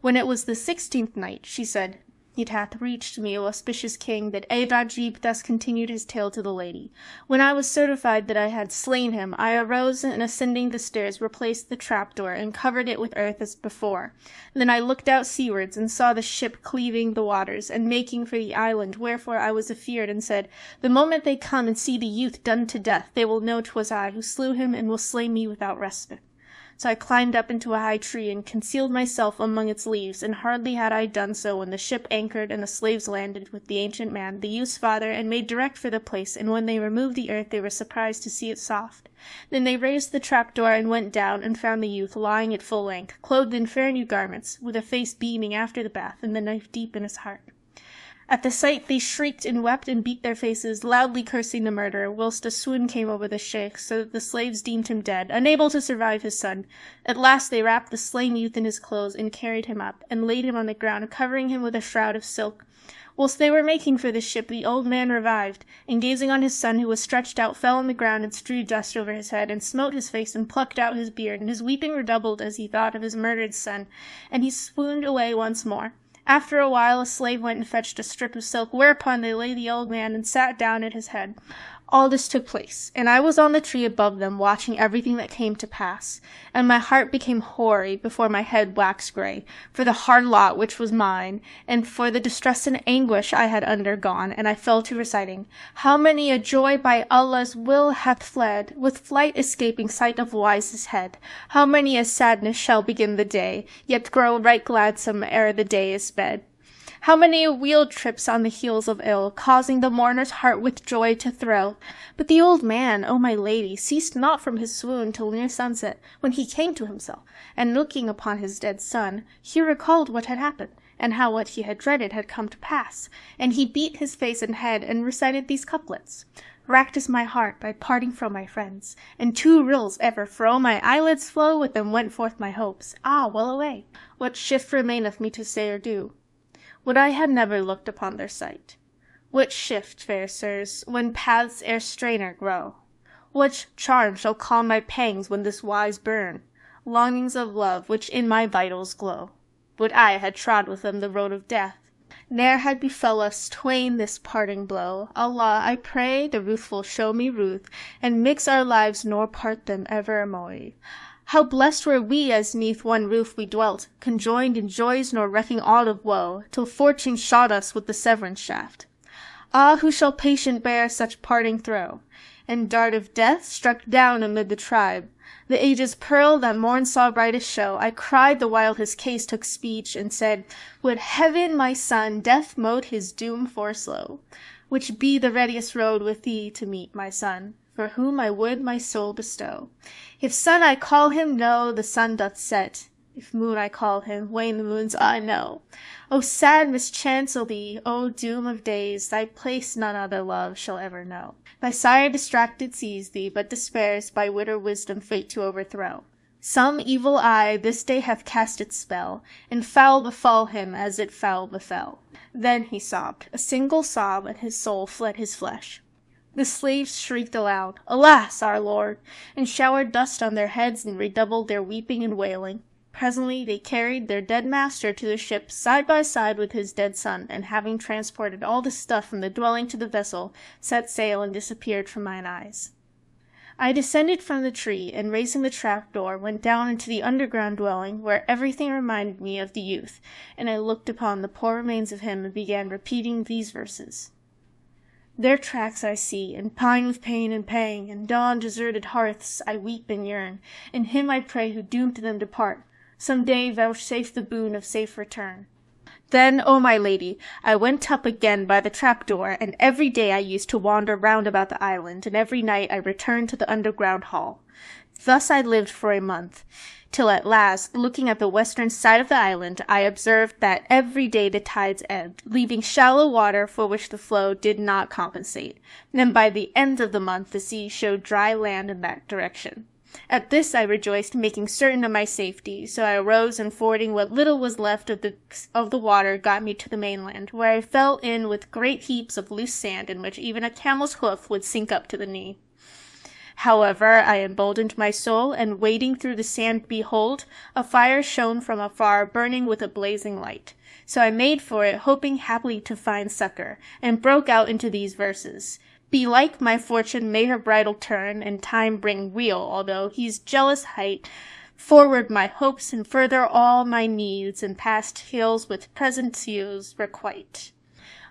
When it was the 16th night, she said, "It hath reached me, O auspicious king, that Ajib thus continued his tale to the lady. When I was certified that I had slain him, I arose and ascending the stairs replaced the trapdoor and covered it with earth as before. Then I looked out seawards and saw the ship cleaving the waters and making for the island, wherefore I was afeard and said, The moment they come and see the youth done to death, they will know 'twas I who slew him and will slay me without respite. So I climbed up into a high tree and concealed myself among its leaves, and hardly had I done so when the ship anchored and the slaves landed with the ancient man, the youth's father, and made direct for the place, and when they removed the earth they were surprised to see it soft. Then they raised the trapdoor and went down and found the youth lying at full length, clothed in fair new garments, with a face beaming after the bath, and the knife deep in his heart. At the sight they shrieked and wept and beat their faces, loudly cursing the murderer, whilst a swoon came over the sheikh, so that the slaves deemed him dead, unable to survive his son. At last they wrapped the slain youth in his clothes, and carried him up, and laid him on the ground, covering him with a shroud of silk. Whilst they were making for the ship, the old man revived, and gazing on his son who was stretched out, fell on the ground and strewed dust over his head, and smote his face, and plucked out his beard, and his weeping redoubled as he thought of his murdered son, and he swooned away once more. After a while a slave went and fetched a strip of silk, whereupon they laid the old man and sat down at his head. All this took place, and I was on the tree above them, watching everything that came to pass, and my heart became hoary before my head waxed grey, for the hard lot which was mine, and for the distress and anguish I had undergone, and I fell to reciting, How many a joy by Allah's will hath fled, with flight escaping sight of wise's head. How many a sadness shall begin the day, yet grow right gladsome ere the day is sped. How many a wheel trips on the heels of ill, causing the mourner's heart with joy to thrill. But the old man, O my lady, ceased not from his swoon till near sunset, when he came to himself, and looking upon his dead son, he recalled what had happened, and how what he had dreaded had come to pass, and he beat his face and head, and recited these couplets. Racked is my heart by parting from my friends, and 2 rills ever fro my eyelids flow, with them went forth my hopes. Ah, well away! What shift remaineth me to say or do? Would I had never looked upon their sight. What shift, fair sirs, when paths ere strainer grow? What charm shall calm my pangs when this wise burn? Longings of love which in my vitals glow. Would I had trod with them the road of death. Ne'er had befell us twain this parting blow. Allah, I pray, the ruthful show me ruth, and mix our lives nor part them evermoe. How blessed were we as neath one roof we dwelt, conjoined in joys nor recking aught of woe, till fortune shot us with the severance shaft. Ah, who shall patient bear such parting throe? And dart of death struck down amid the tribe. The age's pearl that morn saw brightest show, I cried the while his case took speech, and said, Would heaven, my son, death mote his doom foreslow, which be the readiest road with thee to meet, my son, for whom I would my soul bestow. If sun I call him, no, the sun doth set. If moon I call him, wane the moon's eye, no. O sad mischancelly, O doom of days, thy place none other love shall ever know. Thy sire distracted sees thee, but despairs by wit or wisdom fate to overthrow. Some evil eye this day hath cast its spell, and foul befall him as it foul befell. Then he sobbed, a single sob, and his soul fled his flesh. The slaves shrieked aloud, Alas, our lord! And showered dust on their heads and redoubled their weeping and wailing. Presently they carried their dead master to the ship side by side with his dead son, and having transported all the stuff from the dwelling to the vessel, set sail and disappeared from mine eyes. I descended from the tree, and raising the trap-door, went down into the underground dwelling, where everything reminded me of the youth, and I looked upon the poor remains of him and began repeating these verses. Their tracks I see, and pine with pain and pang, and dawn deserted hearths I weep and yearn, and him I pray who doomed them depart, some day vouchsafe the boon of safe return. Then, O my lady, I went up again by the trap-door, and every day I used to wander round about the island, and every night I returned to the underground hall. Thus I lived for a month, till at last, looking at the western side of the island, I observed that every day the tides ebbed, leaving shallow water for which the flow did not compensate, and by the end of the month the sea showed dry land in that direction. At this I rejoiced, making certain of my safety, so I arose and fording what little was left of the water got me to the mainland, where I fell in with great heaps of loose sand in which even a camel's hoof would sink up to the knee. However, I emboldened my soul, and wading through the sand, behold, a fire shone from afar, burning with a blazing light. So I made for it, hoping haply to find succor, and broke out into these verses. Belike my fortune may her bridle turn, and time bring weal, although he's jealous height forward my hopes, and further all my needs, and past tales with present use requite.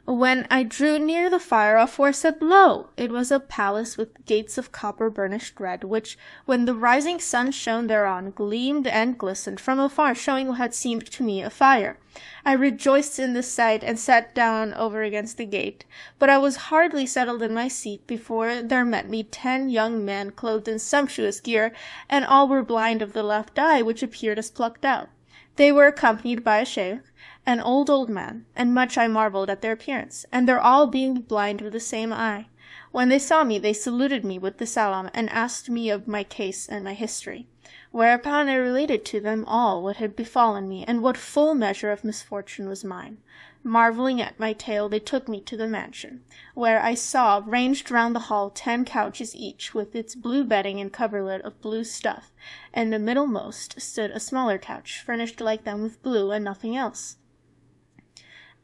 When I drew near the fire, aforesaid, lo! It was a palace with gates of copper burnished red, which, when the rising sun shone thereon, gleamed and glistened from afar, showing what had seemed to me a fire. I rejoiced in this sight, and sat down over against the gate. But I was hardly settled in my seat before there met me 10 young men, clothed in sumptuous gear, and all were blind of the left eye, which appeared as plucked out. They were accompanied by a sheikh, an old man, and much I marvelled at their appearance, and their all being blind of the same eye. When they saw me, they saluted me with the salam, and asked me of my case and my history. Whereupon I related to them all what had befallen me, and what full measure of misfortune was mine. Marvelling at my tale, they took me to the mansion, where I saw, ranged round the hall, 10 couches each, with its blue bedding and coverlet of blue stuff, and the middlemost stood a smaller couch, furnished like them with blue, and nothing else.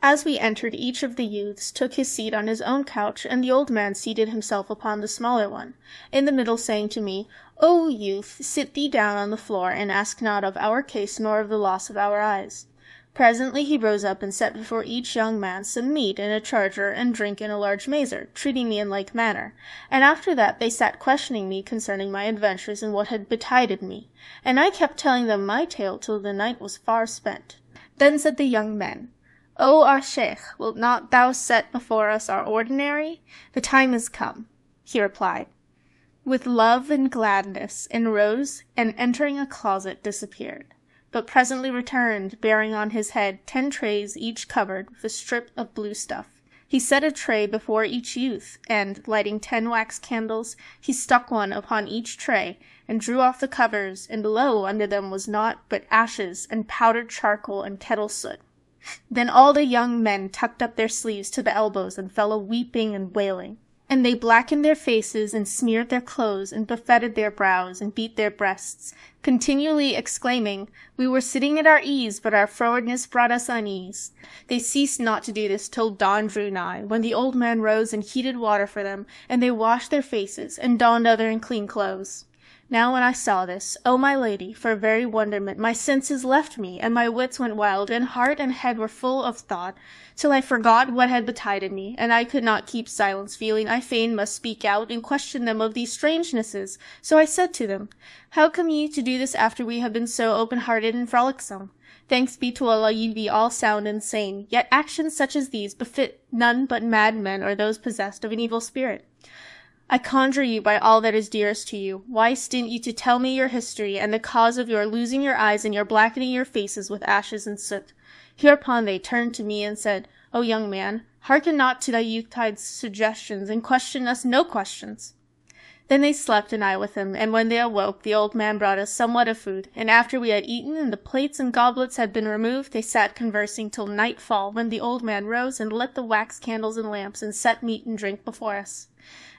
As we entered, each of the youths took his seat on his own couch, and the old man seated himself upon the smaller one, in the middle, saying to me, O youth, sit thee down on the floor, and ask not of our case, nor of the loss of our eyes. Presently he rose up, and set before each young man some meat in a charger, and drink in a large mazer, treating me in like manner. And after that they sat questioning me concerning my adventures, and what had betided me. And I kept telling them my tale till the night was far spent. Then said the young men, O our sheikh, wilt not thou set before us our ordinary? The time is come. He replied, with love and gladness, and rose, and entering a closet disappeared, but presently returned, bearing on his head 10 trays, each covered with a strip of blue stuff. He set a tray before each youth, and, lighting 10 wax candles, he stuck one upon each tray, and drew off the covers, and lo, under them was naught but ashes, and powdered charcoal, and kettle soot. Then all the young men tucked up their sleeves to the elbows, and fell a-weeping and wailing. And they blackened their faces, and smeared their clothes, and buffeted their brows, and beat their breasts, continually exclaiming, We were sitting at our ease, but our frowardness brought us unease. They ceased not to do this till dawn drew nigh, when the old man rose and heated water for them, and they washed their faces, and donned other and clean clothes. Now when I saw this, O my lady, for very wonderment, my senses left me, and my wits went wild, and heart and head were full of thought, till I forgot what had betided me, and I could not keep silence, feeling I fain must speak out, and question them of these strangenesses. So I said to them, How come ye to do this after we have been so open-hearted and frolicsome? Thanks be to Allah, ye be all sound and sane, yet actions such as these befit none but mad men or those possessed of an evil spirit. I conjure you by all that is dearest to you, why stint you to tell me your history, and the cause of your losing your eyes and your blackening your faces with ashes and soot? Hereupon they turned to me and said, O young man, hearken not to thy youthtide's suggestions, and question us no questions. Then they slept, and I with them, and when they awoke, the old man brought us somewhat of food, and after we had eaten, and the plates and goblets had been removed, they sat conversing till nightfall, when the old man rose, and lit the wax candles and lamps, and set meat and drink before us.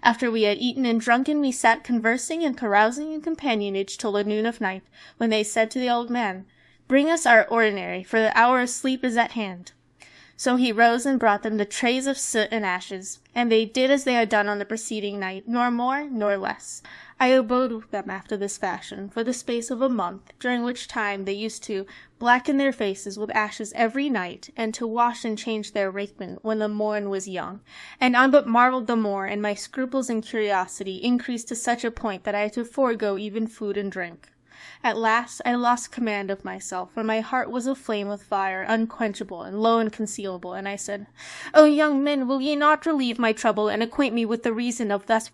After we had eaten and drunken, we sat conversing and carousing in companionage till the noon of night, when they said to the old man, Bring us our ordinary, for the hour of sleep is at hand. So he rose and brought them the trays of soot and ashes, and they did as they had done on the preceding night, nor more nor less. I abode with them after this fashion for the space of a month, during which time they used to blacken their faces with ashes every night, and to wash and change their raiment when the morn was young. And I but marvelled the more, and my scruples and curiosity increased to such a point that I had to forego even food and drink. At last I lost command of myself, for my heart was aflame with fire, unquenchable, and low inconcealable, and I said, O young men, will ye not relieve my trouble, and acquaint me with the reason of thus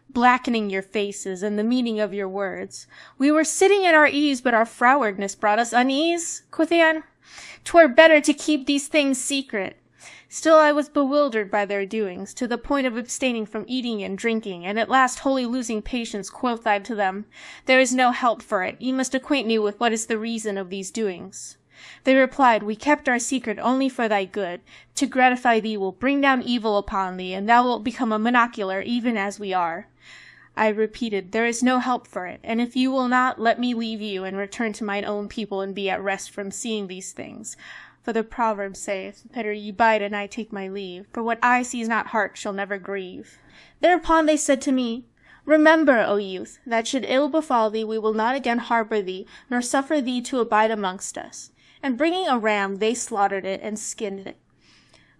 blackening your faces, and the meaning of your words? We were sitting at our ease, but our frowardness brought us unease, quoth Anne. 'Twere better to keep these things secret. Still I was bewildered by their doings, to the point of abstaining from eating and drinking, and at last wholly losing patience, quoth I to them, There is no help for it, ye must acquaint me with what is the reason of these doings. They replied, We kept our secret only for thy good. To gratify thee will bring down evil upon thee, and thou wilt become a monocular, even as we are. I repeated, there is no help for it, and if you will not, let me leave you, and return to mine own people, and be at rest from seeing these things. For the proverb saith, better ye bide, and I take my leave, for what eye sees not heart shall never grieve. Thereupon they said to me, Remember, O youth, that should ill befall thee, we will not again harbor thee, nor suffer thee to abide amongst us. And bringing a ram, they slaughtered it, and skinned it.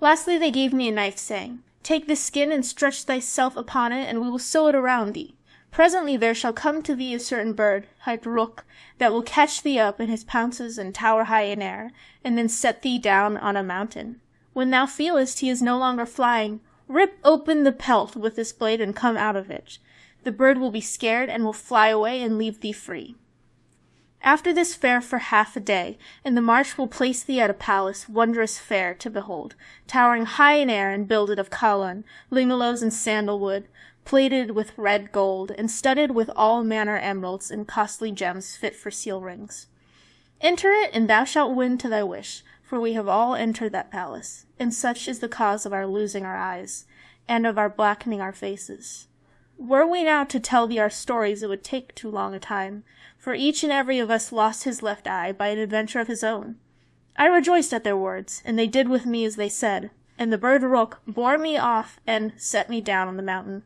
Lastly they gave me a knife, saying, Take this skin, and stretch thyself upon it, and we will sew it around thee. Presently there shall come to thee a certain bird, hight rook, that will catch thee up in his pounces, and tower high in air, and then set thee down on a mountain. When thou feelest he is no longer flying, rip open the pelt with this blade, and come out of it. The bird will be scared, and will fly away, and leave thee free. After this fare for half a day, and the march will place thee at a palace wondrous fair to behold, towering high in air, and builded of column, lingeloes and sandalwood, plated with red gold, and studded with all manner emeralds and costly gems fit for seal rings. Enter it, and thou shalt win to thy wish, for we have all entered that palace, and such is the cause of our losing our eyes, and of our blackening our faces. Were we now to tell thee our stories, it would take too long a time, for each and every of us lost his left eye by an adventure of his own. I rejoiced at their words, and they did with me as they said, and the bird rook bore me off and set me down on the mountain.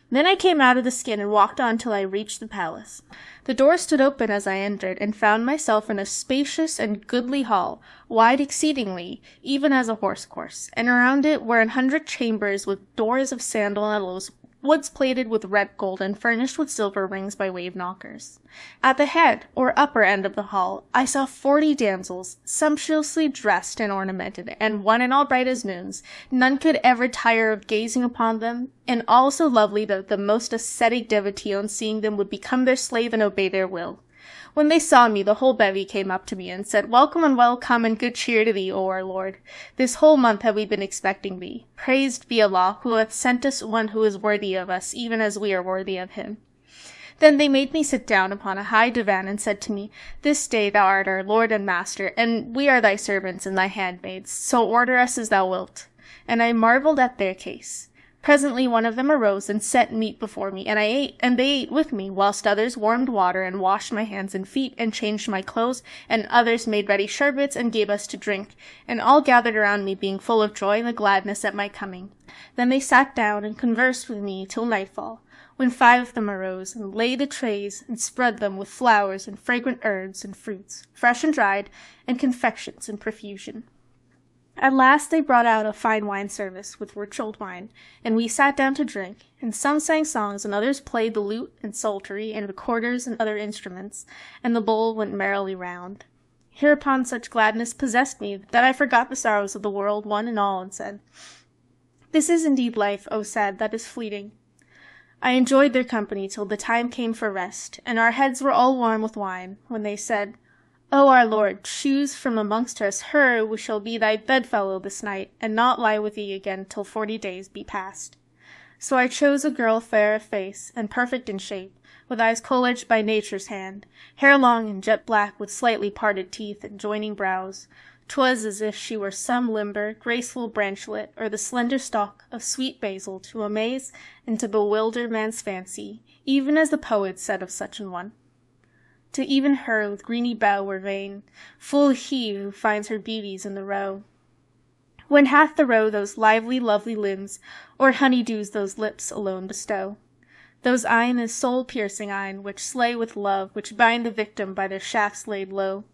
Then I came out of the skin and walked on till I reached the palace. The door stood open as I entered, and found myself in a spacious and goodly hall, wide exceedingly, even as a horse-course, and around it were 100 chambers with doors of sandal aloes, woods plated with red gold, and furnished with silver rings by way of knockers. At the head, or upper end of the hall, I saw 40 damsels, sumptuously dressed and ornamented, and one and all bright as moons. None could ever tire of gazing upon them, and all so lovely that the most ascetic devotee on seeing them would become their slave and obey their will. When they saw me, the whole bevy came up to me, and said, Welcome and welcome, and good cheer to thee, O our Lord. This whole month have we been expecting thee. Praised be Allah, who hath sent us one who is worthy of us, even as we are worthy of him. Then they made me sit down upon a high divan, and said to me, This day thou art our Lord and Master, and we are thy servants and thy handmaids, so order us as thou wilt. And I marvelled at their case. Presently one of them arose and set meat before me, and I ate, and they ate with me, whilst others warmed water, and washed my hands and feet, and changed my clothes, and others made ready sherbets, and gave us to drink, and all gathered around me, being full of joy and gladness at my coming. Then they sat down and conversed with me till nightfall, when 5 of them arose, and laid the trays, and spread them with flowers, and fragrant herbs, and fruits, fresh and dried, and confections in profusion. At last they brought out a fine wine service, with rich old wine, and we sat down to drink, and some sang songs, and others played the lute and psaltery, and recorders and other instruments, and the bowl went merrily round. Hereupon such gladness possessed me, that I forgot the sorrows of the world, one and all, and said, This is indeed life, O sad, that is fleeting. I enjoyed their company till the time came for rest, and our heads were all warm with wine, when they said, O our Lord, choose from amongst us her who shall be thy bedfellow this night, and not lie with thee again till 40 days be past. So I chose a girl fair of face, and perfect in shape, with eyes coloured by nature's hand, hair long and jet black, with slightly parted teeth and joining brows. 'Twas as if she were some limber, graceful branchlet, or the slender stalk of sweet basil, to amaze and to bewilder man's fancy, even as the poet said of such an one. To even her with greeny bough were vain, full he who finds her beauties in the roe. When hath the roe those lively, lovely limbs, or honey-dews those lips alone bestow? Those eyne is soul-piercing eyne, which slay with love, which bind the victim by their shafts laid low.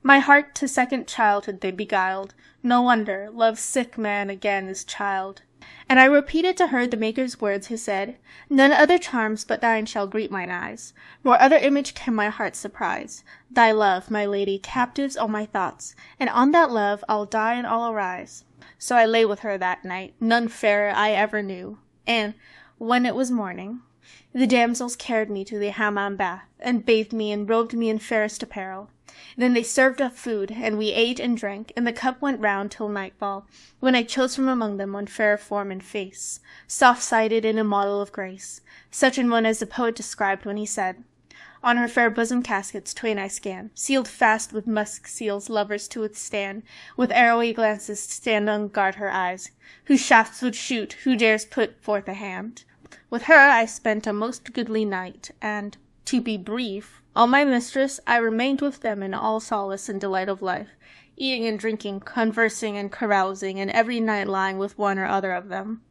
My heart to second childhood they beguiled, no wonder, love's sick man again is child. And I repeated to her the Maker's words who said, None other charms but thine shall greet mine eyes, nor other image can my heart surprise. Thy love, my lady, captives all my thoughts, and on that love I'll die and I'll arise. So I lay with her that night, none fairer I ever knew. And, when it was morning, the damsels carried me to the hammam bath, and bathed me and robed me in fairest apparel. Then they served up food, and we ate and drank, and the cup went round till nightfall, when I chose from among them one fair form and face, soft-sided and a model of grace, such an one as the poet described when he said, On her fair bosom caskets twain I scan, sealed fast with musk seals lovers to withstand, with arrowy glances stand on guard her eyes, whose shafts would shoot, who dares put forth a hand. With her I spent a most goodly night, and, to be brief, all my mistress, I remained with them in all solace and delight of life, eating and drinking, conversing and carousing, and every night lying with one or other of them.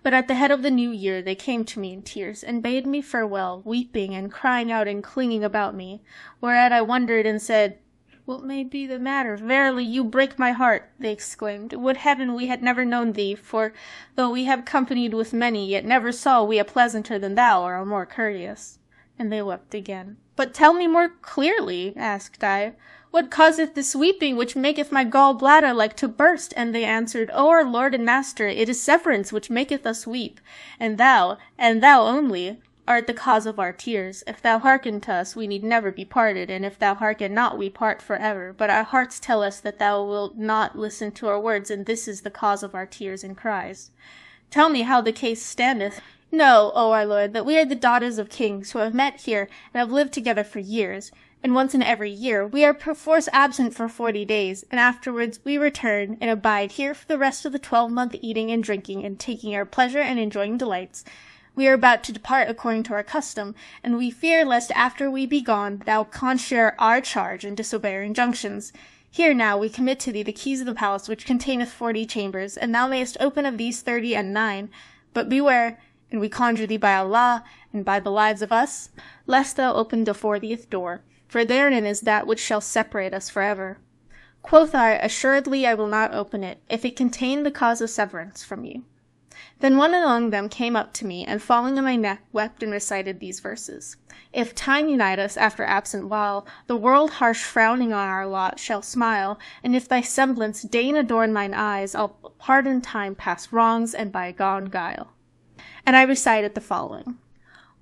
But at the head of the new year they came to me in tears, and bade me farewell, weeping and crying out and clinging about me, whereat I wondered and said, "What may be the matter? Verily you break my heart," they exclaimed. "Would heaven we had never known thee, for though we have companied with many, yet never saw we a pleasanter than thou, or a more courteous." And they wept again. "But tell me more clearly," asked I, "what causeth this weeping, which maketh my gall bladder like to burst?" And they answered, "O our lord and master, it is severance which maketh us weep, and thou only, art the cause of our tears. If thou hearken to us, we need never be parted, and if thou hearken not, we part for ever. But our hearts tell us that thou wilt not listen to our words, and this is the cause of our tears and cries. Tell me how the case standeth. Know, O our lord, that we are the daughters of kings, who have met here, and have lived together for years, and once in every year we are perforce absent for 40 days, and afterwards we return and abide here for the rest of the 12-month, eating and drinking, and taking our pleasure and enjoying delights. We are about to depart according to our custom, and we fear lest after we be gone thou conshare our charge and disobey our injunctions. Here now we commit to thee the keys of the palace, which containeth 40 chambers, and thou mayest open of these 39, but beware, and we conjure thee by Allah, and by the lives of us, lest thou open the 40th door, for therein is that which shall separate us forever. Quoth I, assuredly I will not open it, if it contain the cause of severance from you. Then one among them came up to me, and falling on my neck, wept and recited these verses. If time unite us after absent while, the world harsh frowning on our lot shall smile, and if thy semblance deign adorn mine eyes, I'll pardon time past wrongs and bygone guile. And I recited the following.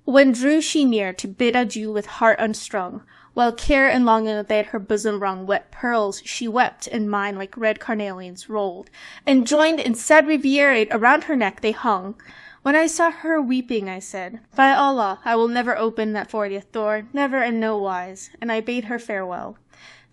When drew she near to bid adieu with heart unstrung, while care and longing that her bosom wrung wet pearls she wept, and mine like red carnelians rolled, and joined in sad riviere around her neck they hung. When I saw her weeping, I said, By Allah, I will never open that 40th door, never in no wise, and I bade her farewell.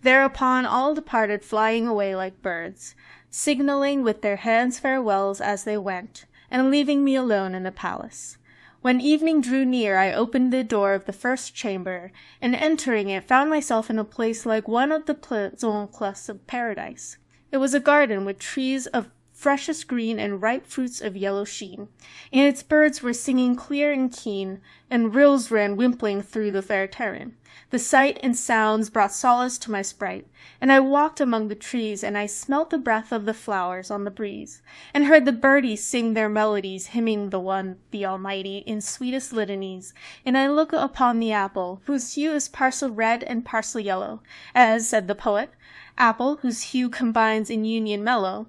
Thereupon all departed flying away like birds, signalling with their hands farewells as they went, and leaving me alone in the palace. When evening drew near, I opened the door of the first chamber, and entering it, found myself in a place like one of the pleasaunces of paradise. It was a garden with trees of freshest green and ripe fruits of yellow sheen, and its birds were singing clear and keen, and rills ran wimpling through the fair terrain. The sight and sounds brought solace to my sprite, and I walked among the trees, and I smelt the breath of the flowers on the breeze, and heard the birdies sing their melodies, hymning the One, the Almighty, in sweetest litanies. And I look upon the apple, whose hue is parcel red and parcel yellow, as said the poet, apple whose hue combines in union mellow,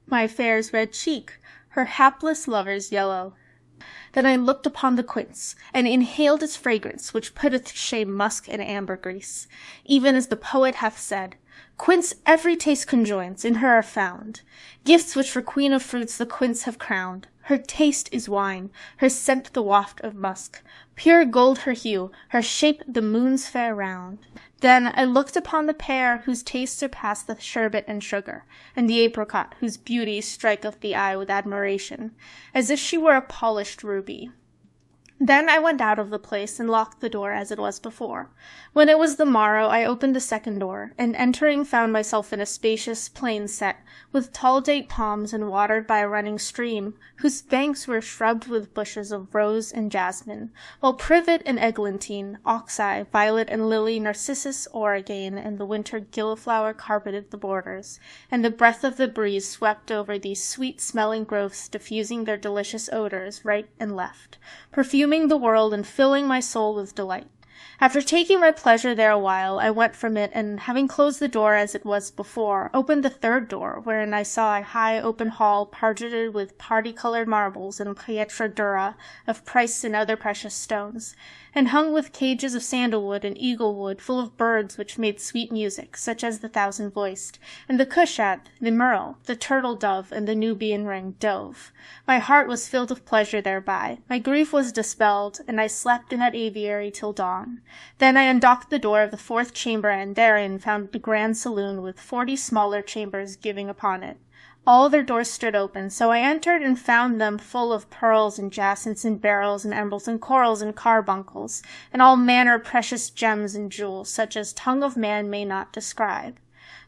my fair's red cheek, her hapless lover's yellow. Then I looked upon the quince, and inhaled its fragrance, which putteth to shame musk and ambergris. Even as the poet hath said, Quince every taste conjoins, in her are found gifts which for queen of fruits the quince have crowned. Her taste is wine, her scent the waft of musk, pure gold her hue, her shape the moon's fair round. Then I looked upon the pear, whose taste surpassed the sherbet and sugar, and the apricot, whose beauty striketh the eye with admiration, as if she were a polished ruby. Then I went out of the place, and locked the door as it was before. When it was the morrow, I opened the second door, and entering found myself in a spacious plain set, with tall date palms, and watered by a running stream, whose banks were shrubbed with bushes of rose and jasmine, while privet and eglantine, oxeye, violet and lily, narcissus, origane, and the winter gilliflower carpeted the borders, and the breath of the breeze swept over these sweet-smelling growths, diffusing their delicious odors right and left, perfuming the world and filling my soul with delight. After taking my pleasure there a while, I went from it, and having closed the door as it was before, opened the third door, wherein I saw a high open hall pargeted with party-colored marbles and pietra dura of price and other precious stones, and hung with cages of sandalwood and eaglewood, full of birds which made sweet music, such as the thousand-voiced, and the cushat, the merle, the turtle-dove, and the Nubian-ringed dove. My heart was filled with pleasure thereby, my grief was dispelled, and I slept in that aviary till dawn. Then I undocked the door of the fourth chamber, and therein found the grand saloon with 40 smaller chambers giving upon it. All their doors stood open, so I entered and found them full of pearls and jacinths and beryls and emeralds and corals and carbuncles, and all manner of precious gems and jewels, such as tongue of man may not describe.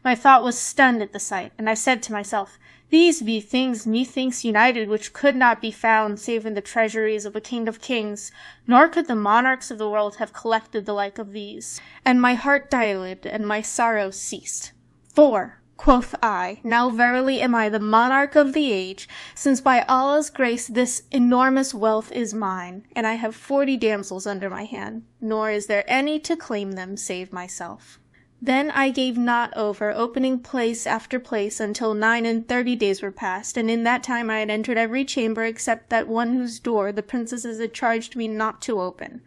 My thought was stunned at the sight, and I said to myself, These be things methinks united which could not be found save in the treasuries of a king of kings, nor could the monarchs of the world have collected the like of these. And my heart dilated, and my sorrow ceased. For, quoth I, now verily am I the monarch of the age, since by Allah's grace this enormous wealth is mine, and I have 40 damsels under my hand, nor is there any to claim them save myself. Then I gave not over, opening place after place, until 39 days were past, and in that time I had entered every chamber except that one whose door the princesses had charged me not to open.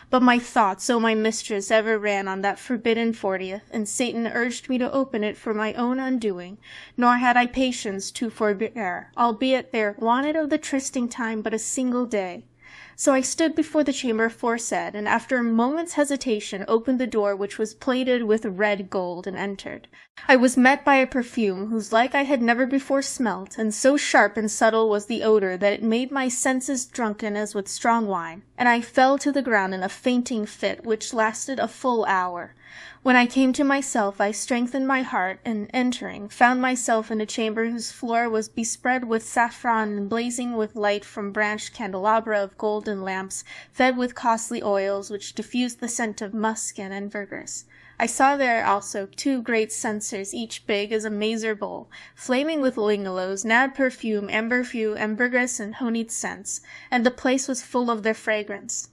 But my thoughts, O my mistress, ever ran on that forbidden 40th, and Satan urged me to open it for my own undoing, nor had I patience to forbear, albeit there wanted of the trysting time but a single day. So I stood before the chamber aforesaid, and after a moment's hesitation opened the door, which was plated with red gold, and entered. I was met by a perfume, whose like I had never before smelt, and so sharp and subtle was the odour that it made my senses drunken as with strong wine, and I fell to the ground in a fainting fit, which lasted a full hour. When I came to myself, I strengthened my heart, and entering, found myself in a chamber whose floor was bespread with saffron and blazing with light from branched candelabra of golden lamps, fed with costly oils, which diffused the scent of musk and ambergris. I saw there also 2 great censers, each big as a mazer bowl, flaming with linaloes, nard perfume, amberfew, ambergris, and honied scents, and the place was full of their fragrance.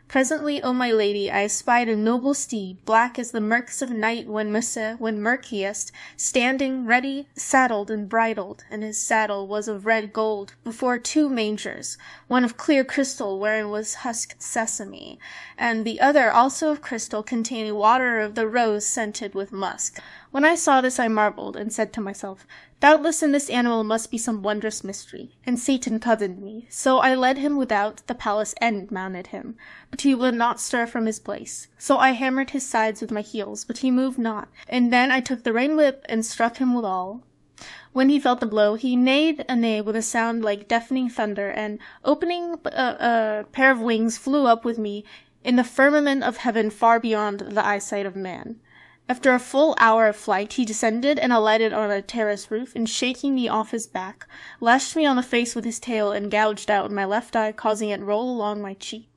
Presently, O my lady, I espied a noble steed, black as the murks of night when murkiest, standing ready, saddled and bridled, and his saddle was of red gold, before 2 mangers, one of clear crystal wherein was husked sesame, and the other also of crystal containing water of the rose scented with musk. When I saw this I marvelled, and said to myself, Doubtless in this animal must be some wondrous mystery, and Satan cozened me. So I led him without the palace and mounted him, but he would not stir from his place. So I hammered his sides with my heels, but he moved not, and then I took the rein whip and struck him withal. When he felt the blow, he neighed a neigh with a sound like deafening thunder, and, opening a pair of wings, flew up with me in the firmament of heaven far beyond the eyesight of man. After a full hour of flight, he descended and alighted on a terrace roof, and shaking me off his back, lashed me on the face with his tail and gouged out my left eye, causing it roll along my cheek.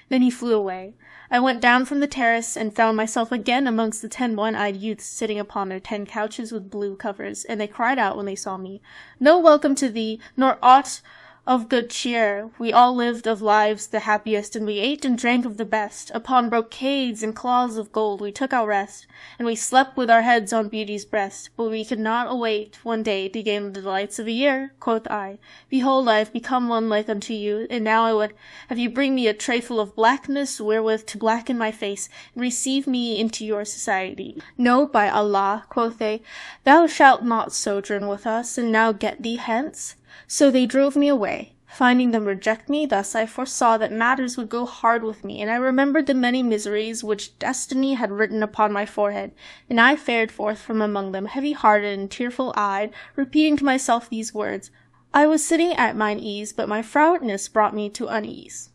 Then he flew away. I went down from the terrace, and found myself again amongst the 10 one-eyed youths sitting upon their 10 couches with blue covers, and they cried out when they saw me, No welcome to thee, nor aught of good cheer. We all lived of lives the happiest, and we ate and drank of the best. Upon brocades and cloths of gold we took our rest, and we slept with our heads on beauty's breast. But we could not await one day to gain the delights of a year. Quoth I, Behold, I have become one like unto you, and now I would have you bring me a trayful of blackness wherewith to blacken my face, and receive me into your society. No, by Allah, quoth they, thou shalt not sojourn with us, and now get thee hence. So they drove me away. Finding them reject me, thus I foresaw that matters would go hard with me, and I remembered the many miseries which destiny had written upon my forehead, and I fared forth from among them, heavy-hearted and tearful-eyed, repeating to myself these words, I was sitting at mine ease, but my frowardness brought me to unease.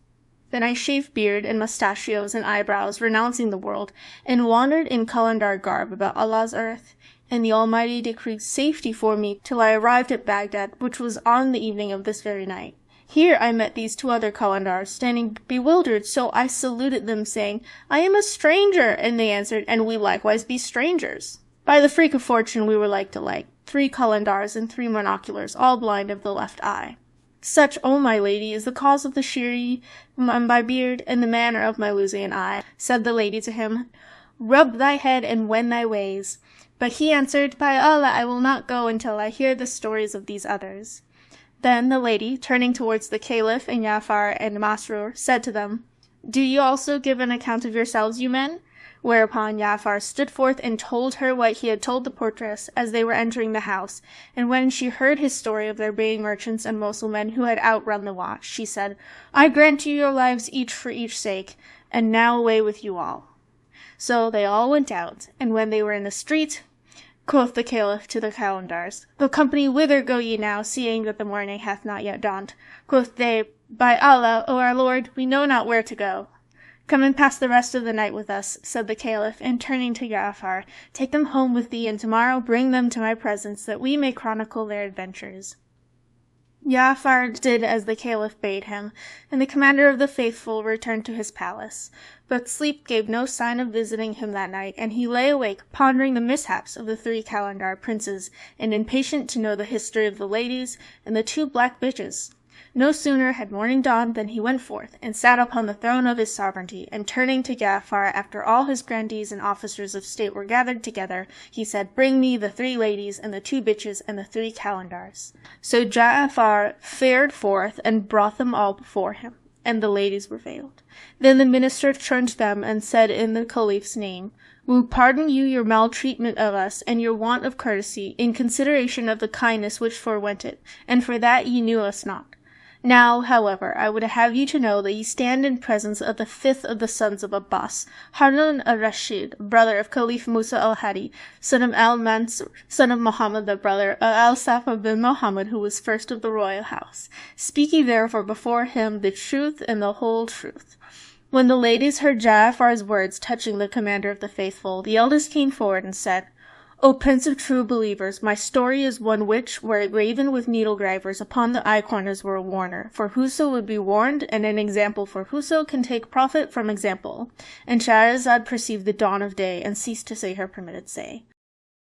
Then I shaved beard and mustachios and eyebrows, renouncing the world, and wandered in Kalandar garb about Allah's earth, and the Almighty decreed safety for me till I arrived at Baghdad, which was on the evening of this very night. Here I met these 2 other Kalandars, standing bewildered, so I saluted them, saying, I am a stranger, and they answered, And we likewise be strangers. By the freak of fortune we were like to like, 3 Kalandars and 3 monoculars, all blind of the left eye. Such, O my lady, is the cause of the shiri, my beard, and the manner of my losing an eye. Said the lady to him, Rub thy head and wend thy ways. But he answered, By Allah, I will not go until I hear the stories of these others. Then the lady, turning towards the Caliph and Ja'far and Masrur, said to them, Do you also give an account of yourselves, you men? Whereupon Ja'far stood forth and told her what he had told the portress as they were entering the house, and when she heard his story of there being merchants and Mussulmen who had outrun the watch, she said, I grant you your lives each for each sake, and now away with you all. So they all went out, and when they were in the street, Quoth the Caliph to the Calendars. The company, whither go ye now, seeing that the morning hath not yet dawned? Quoth they, By Allah, O our Lord, we know not where to go. Come and pass the rest of the night with us, said the Caliph, and turning to Ja'afar, take them home with thee, and tomorrow bring them to my presence, that we may chronicle their adventures. Ja'afar did as the Caliph bade him, and the commander of the faithful returned to his palace. But sleep gave no sign of visiting him that night, and he lay awake pondering the mishaps of the 3 Calendar princes, and impatient to know the history of the ladies and the 2 black bitches. No sooner had morning dawned than he went forth, and sat upon the throne of his sovereignty, and turning to Ja'afar, after all his grandees and officers of state were gathered together, he said, Bring me the 3 ladies, and the 2 bitches, and the 3 Calendars. So Ja'afar fared forth, and brought them all before him, and the ladies were veiled. Then the minister turned to them, and said in the Caliph's name, We pardon you your maltreatment of us, and your want of courtesy, in consideration of the kindness which forewent it, and for that ye knew us not. Now, however, I would have you to know that ye stand in presence of the 5th of the sons of Abbas, Harun al-Rashid, brother of Caliph Musa al-Hadi, son of al-Mansur, son of Muhammad, the brother of al-Safa bin Muhammad, who was first of the royal house. Speak ye therefore before him the truth and the whole truth. When the ladies heard Ja'afar's words touching the commander of the faithful, the eldest came forward and said, O Prince of True Believers, my story is one which, were it graven with needle-gravers, upon the eye corners were a warner, for whoso would be warned, and an example for whoso can take profit from example. And Shahrazad perceived the dawn of day, and ceased to say her permitted say.